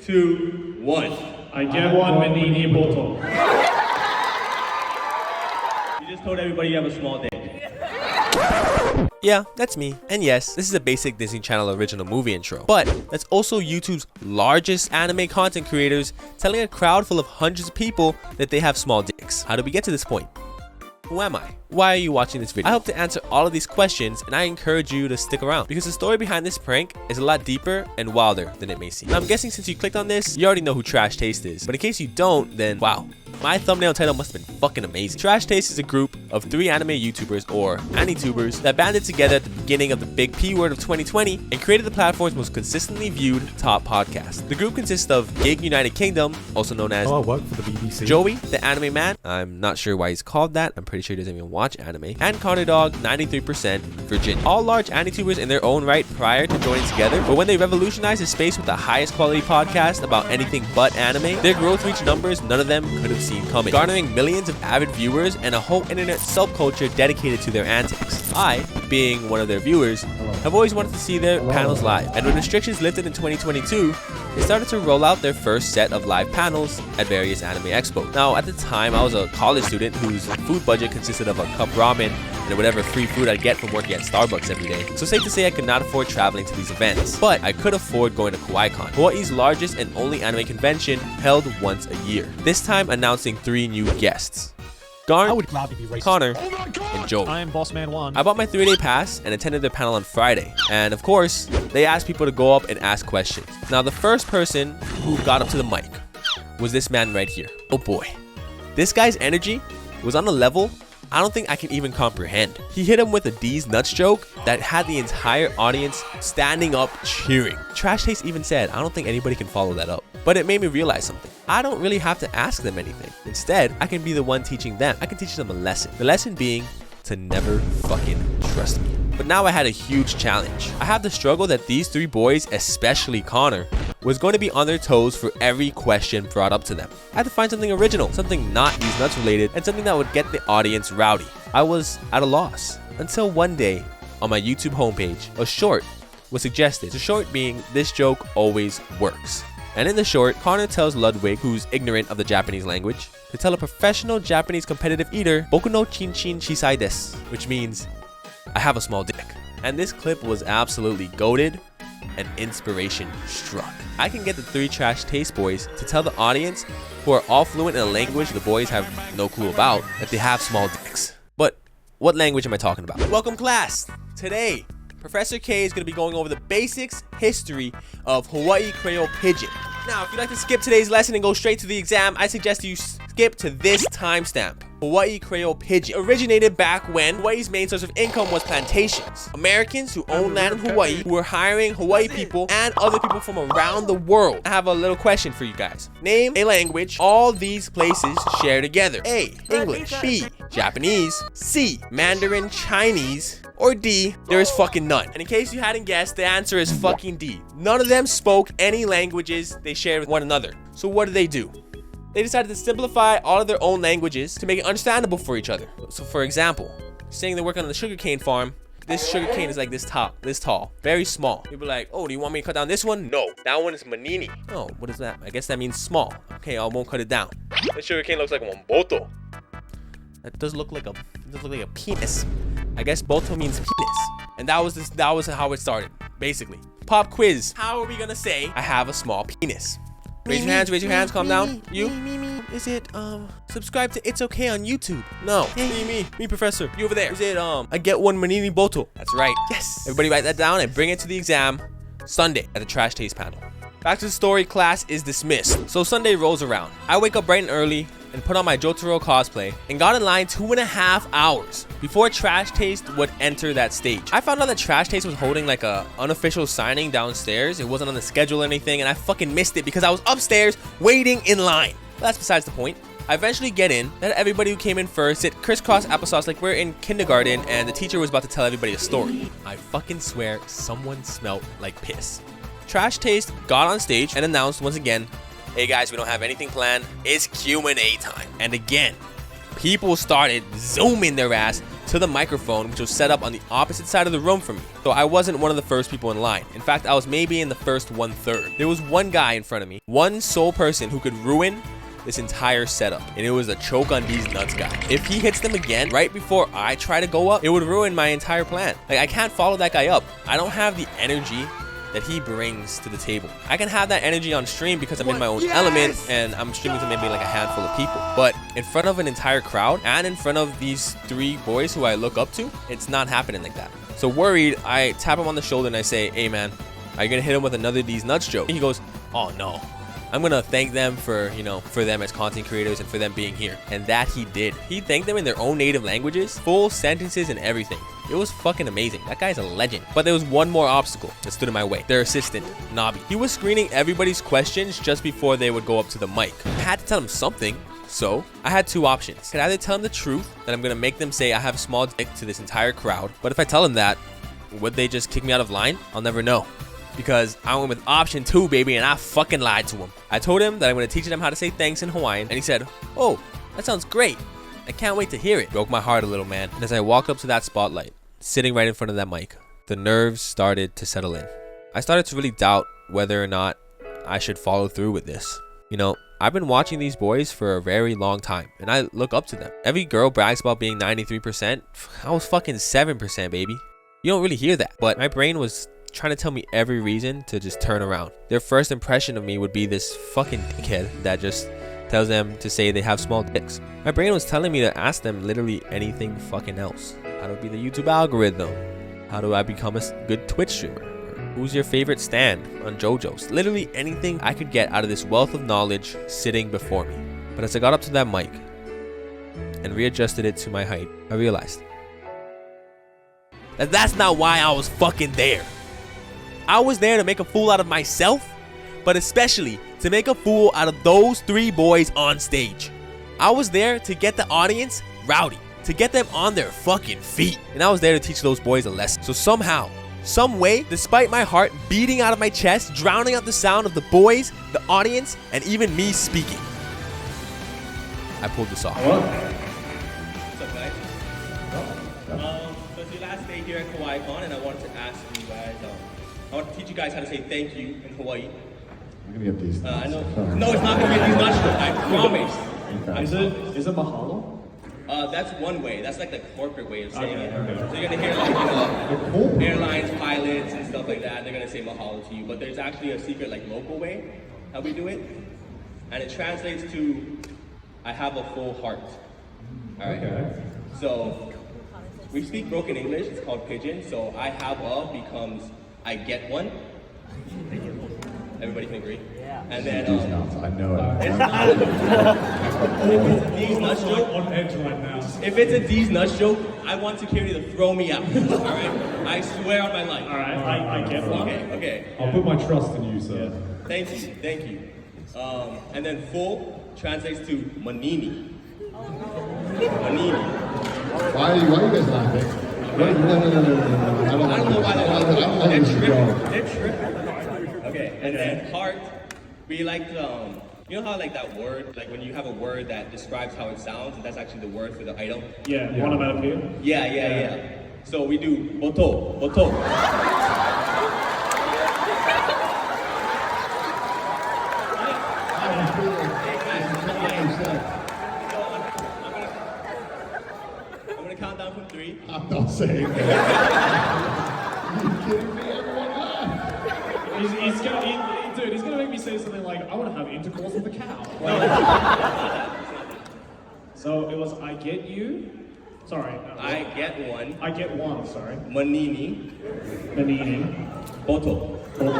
2, 1. I get one Menini bottle. You just told everybody you have a small dick. Yeah, that's me. And yes, this is a basic Disney Channel original movie intro. But that's also YouTube's largest anime content creators telling a crowd full of hundreds of people that they have small dicks. How did we get to this point? Who am I? Why are you watching this video? I hope to answer all of these questions, and I encourage you to stick around because the story behind this prank is a lot deeper and wilder than it may seem. Now, I'm guessing since you clicked on this, you already know who Trash Taste is. But in case you don't, then wow. My thumbnail title must have been fucking amazing. Trash Taste is a group of 3 anime YouTubers or Anitubers that banded together at the beginning of the big P word of 2020 and created the platform's most consistently viewed top podcast. The group consists of Gig United Kingdom, also known as I work for the BBC. Joey, the anime man. I'm not sure why he's called that. I'm pretty sure he doesn't even watch anime. And Connor Dog, 93% Virginia. All large Anitubers in their own right prior to joining together, but when they revolutionized the space with the highest quality podcast about anything but anime, their growth reached numbers none of them could have seen coming, garnering millions of avid viewers and a whole internet subculture dedicated to their antics. I, being one of their viewers, have always wanted to see their panels live, and when restrictions lifted in 2022, they started to roll out their first set of live panels at various anime expos. Now, at the time, I was a college student whose food budget consisted of a cup ramen and whatever free food I'd get from working at Starbucks every day. So safe to say I could not afford traveling to these events, but I could afford going to KawaiiCon, Hawaii's largest and only anime convention held once a year. This time announcing 3 new guests. I would gladly be racist. Connor, and Joey. I am Bossman1. I bought my 3-day pass and attended their panel on Friday. And of course, they asked people to go up and ask questions. Now, the first person who got up to the mic was this man right here. Oh boy. This guy's energy was on a level I don't think I can even comprehend. He hit him with a D's nuts joke that had the entire audience standing up cheering. Trash Taste even said, I don't think anybody can follow that up. But it made me realize something. I don't really have to ask them anything. Instead, I can be the one teaching them. I can teach them a lesson. The lesson being to never fucking trust me. But now I had a huge challenge. I had the struggle that these 3 boys, especially Connor, was going to be on their toes for every question brought up to them. I had to find something original, something not these nuts related, and something that would get the audience rowdy. I was at a loss until one day on my YouTube homepage, a short was suggested. The short being, this joke always works. And in the short, Connor tells Ludwig, who's ignorant of the Japanese language, to tell a professional Japanese competitive eater, Boku no chinchin shisai desu, which means, I have a small dick. And this clip was absolutely goated and inspiration struck. I can get the 3 Trash Taste boys to tell the audience, who are all fluent in a language the boys have no clue about, that they have small dicks. But what language am I talking about? Welcome class! Today, Professor K is going to be going over the basics history of Hawai'i Creole Pidgin. Now, if you'd like to skip today's lesson and go straight to the exam, I suggest you skip to this timestamp. Hawai'i Creole Pidgin originated back when Hawaii's main source of income was plantations. Americans who owned land in Hawaii who were hiring Hawaii people and other people from around the world. I have a little question for you guys. Name a language all these places share together. A, English. B, Japanese. C, Mandarin Chinese. Or D, there is fucking none. And in case you hadn't guessed, the answer is fucking D. None of them spoke any languages they shared with one another. So what do? They decided to simplify all of their own languages to make it understandable for each other. So for example, saying they work on the sugarcane farm, this sugarcane is like this tall, very small. People are like, oh, do you want me to cut down this one? No, that one is manini. Oh, what is that? I guess that means small. Okay, I won't cut it down. This sugarcane looks like one boto. That does look like a penis. I guess boto means penis. And that was how it started, basically. Pop quiz. How are we gonna say I have a small penis? Raise your hands, calm down. You? Is it, subscribe to It's Okay on YouTube? No. Me, Professor. You over there. Is it, I get one manini boto? That's right. Yes. Everybody write that down and bring it to the exam Sunday at the Trash Taste panel. Back to the story, class is dismissed. So Sunday rolls around. I wake up bright and early and put on my Jotaro cosplay and got in line 2.5 hours before Trash Taste would enter that stage. I found out that Trash Taste was holding like a unofficial signing downstairs. It wasn't on the schedule or anything, and I fucking missed it because I was upstairs waiting in line. But that's besides the point. I eventually get in, let everybody who came in first sit crisscross applesauce like we're in kindergarten and the teacher was about to tell everybody a story. I fucking swear someone smelled like piss. Trash Taste got on stage and announced once again, hey guys, we don't have anything planned. It's Q&A time. And again, people started zooming their ass to the microphone, which was set up on the opposite side of the room from me. So I wasn't one of the first people in line. In fact, I was maybe in the first 1/3. There was one guy in front of me, one sole person who could ruin this entire setup, and it was a choke on these nuts guy. If he hits them again right before I try to go up, it would ruin my entire plan. Like, I can't follow that guy up. I don't have the energy that he brings to the table. I can have that energy on stream because I'm in my own element and I'm streaming to maybe like a handful of people, but in front of an entire crowd and in front of these 3 boys who I look up to, it's not happening like that. So worried, I tap him on the shoulder and I say, hey man, are you gonna hit him with another these nuts joke? He goes, oh no, I'm gonna thank them for, you know, for them as content creators and for them being here. And that he did. He thanked them in their own native languages, full sentences and everything. It was fucking amazing. That guy's a legend. But there was one more obstacle that stood in my way. Their assistant, Nobby. He was screening everybody's questions just before they would go up to the mic. I had to tell him something. So I had 2 options. I could either tell him the truth, that I'm gonna make them say I have a small dick to this entire crowd. But if I tell him that, would they just kick me out of line? I'll never know. Because I went with option 2, baby, and I fucking lied to him. I told him that I'm going to teach them how to say thanks in Hawaiian, and he said, oh, that sounds great. I can't wait to hear it. Broke my heart a little, man. And as I walked up to that spotlight, sitting right in front of that mic, the nerves started to settle in. I started to really doubt whether or not I should follow through with this. You know, I've been watching these boys for a very long time, and I look up to them. Every girl brags about being 93%. I was fucking 7%, baby. You don't really hear that, but my brain was trying to tell me every reason to just turn around. Their first impression of me would be this fucking dickhead that just tells them to say they have small dicks. My brain was telling me to ask them literally anything fucking else. How to be the YouTube algorithm? How do I become a good Twitch streamer? Who's your favorite stand on JoJo's? Literally anything I could get out of this wealth of knowledge sitting before me. But as I got up to that mic and readjusted it to my height, I realized that that's not why I was fucking there. I was there to make a fool out of myself, but especially to make a fool out of those 3 boys on stage. I was there to get the audience rowdy, to get them on their fucking feet. And I was there to teach those boys a lesson. So somehow, some way, despite my heart beating out of my chest, drowning out the sound of the boys, the audience, and even me speaking, I pulled this off. What's up, guys? So it's your last day here at HawaiiCon, and I wanted to ask you guys, I want to teach you guys how to say thank you in Hawaii. I'm gonna get these. I know. No, it's not gonna be these much. I promise. Is it mahalo? That's one way. That's like the corporate way of saying it. So you're gonna hear like, you know, airlines, pilots, and stuff like that. They're gonna say mahalo to you. But there's actually a secret, like local way how we do it, and it translates to I have a full heart. All right. Okay. So we speak broken English. It's called Pidgin. So I have a becomes I get one. Everybody can agree? Yeah. And then, I know it. It's not if it's a D's nuts joke, On edge right now. if it's a D's nuts joke, I want security to throw me out. Alright? I swear on my life. Alright, I get one. Okay. I'll put my trust in you, sir. Thank you. And then full translates to manini. Manini. Why are you guys laughing? No. I don't know why they're tripping. They're tripping. Okay, and then heart, we like to, you know how like that word, like when you have a word that describes how it sounds, and that's actually the word for the item? Yeah, onomatopoeia. Yeah. So we do boto. I'm gonna count down from 3. I'm not saying that. Are you kidding me? Everyone laughed. He's gonna make me say something like, I want to have intercourse with a cow. So it was, I get you. Sorry. I get one. I get one, sorry. Manini. Boto. Well,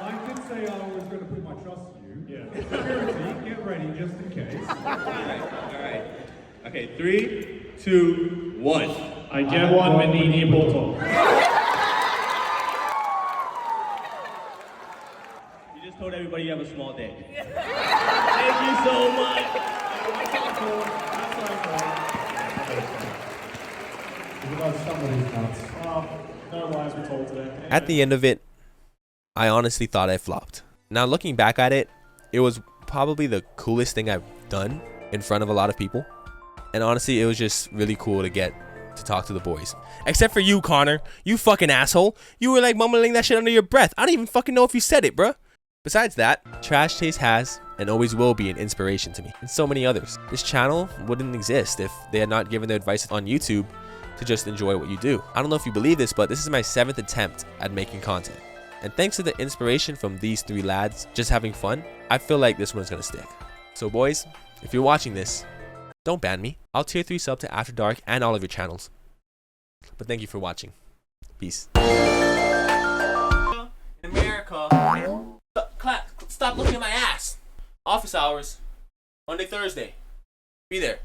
I did say I was going to put my trust in you. Yeah. Security, get ready just in case. Alright. Okay, 3, 2, 1. I get one Menini Boto. You just told everybody you have a small dick. Thank you so much. It's about somebody's nuts. No lies were told today. At the end of it, I honestly thought I flopped. Now looking back at it, it was probably the coolest thing I've done in front of a lot of people. And honestly, it was just really cool to get to talk to the boys. Except for you, Connor. You fucking asshole. You were like mumbling that shit under your breath. I don't even fucking know if you said it, bruh. Besides that, Trash Taste has and always will be an inspiration to me, and so many others. This channel wouldn't exist if they had not given their advice on YouTube to just enjoy what you do. I don't know if you believe this, but this is my 7th attempt at making content. And thanks to the inspiration from these 3 lads just having fun, I feel like this one's gonna stick. So boys, if you're watching this, don't ban me. I'll tier 3 sub to After Dark and all of your channels. But thank you for watching. Peace. In America, stop looking at my ass. Office hours, Monday, Thursday. Be there.